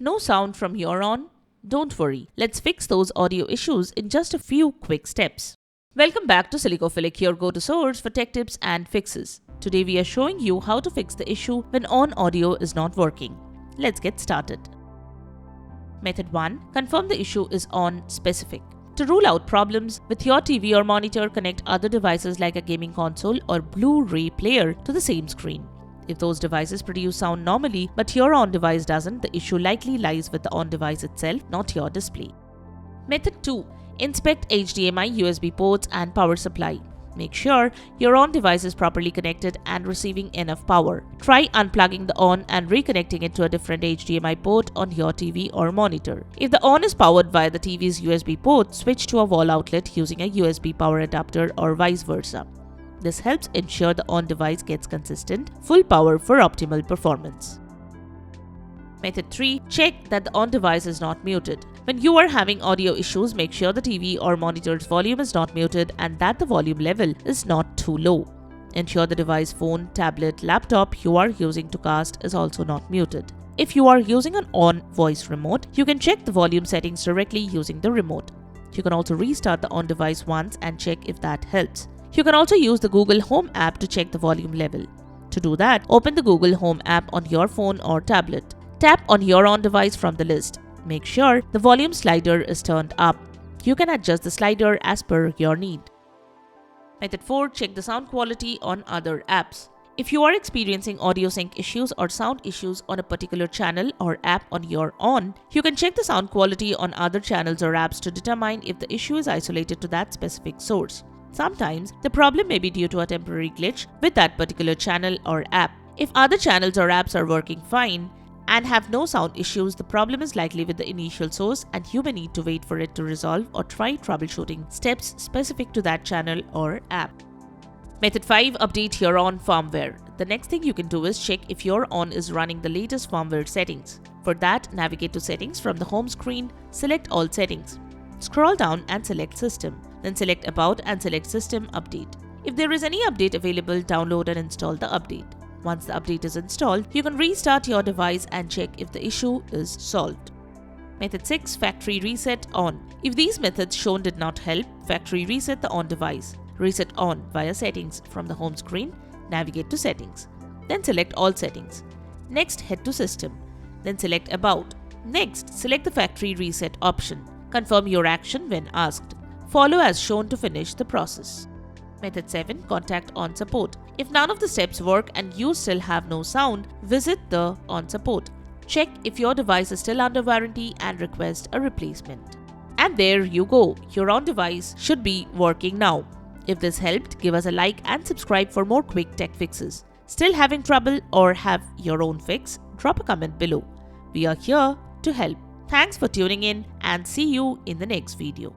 No sound from your ONN? Don't worry, let's fix those audio issues in just a few quick steps. Welcome back to Silicophilic, your go-to source for tech tips and fixes. Today we are showing you how to fix the issue when ONN audio is not working. Let's get started. Method 1. Confirm the issue is ONN specific. To rule out problems with your TV or monitor, connect other devices like a gaming console or Blu-ray player to the same screen. If those devices produce sound normally but your ONN device doesn't, the issue likely lies with the ONN device itself, not your display. Method 2. Inspect HDMI, USB ports and power supply. Make sure your ONN device is properly connected and receiving enough power. Try unplugging the ONN and reconnecting it to a different HDMI port on your TV or monitor. If the ONN is powered via the TV's USB port, switch to a wall outlet using a USB power adapter or vice versa. This helps ensure the ONN device gets consistent, full power for optimal performance. Method 3. Check that the ONN device is not muted. When you are having audio issues, make sure the TV or monitor's volume is not muted and that the volume level is not too low. Ensure the device, phone, tablet, laptop you are using to cast is also not muted. If you are using an ONN voice remote, you can check the volume settings directly using the remote. You can also restart the ONN device once and check if that helps. You can also use the Google Home app to check the volume level. To do that, open the Google Home app on your phone or tablet. Tap on your ONN device from the list. Make sure the volume slider is turned up. You can adjust the slider as per your need. Method 4. Check the sound quality on other apps. If you are experiencing audio sync issues or sound issues on a particular channel or app on your ONN, you can check the sound quality on other channels or apps to determine if the issue is isolated to that specific source. Sometimes, the problem may be due to a temporary glitch with that particular channel or app. If other channels or apps are working fine and have no sound issues, the problem is likely with the initial source and you may need to wait for it to resolve or try troubleshooting steps specific to that channel or app. Method 5. Update your ONN firmware. The next thing you can do is check if your ONN is running the latest firmware settings. For that, navigate to Settings from the home screen, select All Settings. Scroll down and select System. Then select About and select System Update. If there is any update available, download and install the update. Once the update is installed, you can restart your device and check if the issue is solved. Method 6. Factory Reset ONN. If these methods shown did not help, factory reset the ONN device. Reset ONN via Settings from the home screen, navigate to Settings. Then select All Settings. Next, head to System. Then select About. Next, select the Factory Reset option. Confirm your action when asked. Follow as shown to finish the process. Method 7. Contact ONN support. If none of the steps work and you still have no sound, visit the ONN support. Check if your device is still under warranty and request a replacement. And there you go, your ONN device should be working now. If this helped, give us a like and subscribe for more quick tech fixes. Still having trouble or have your own fix? Drop a comment below. We are here to help. Thanks for tuning in and see you in the next video.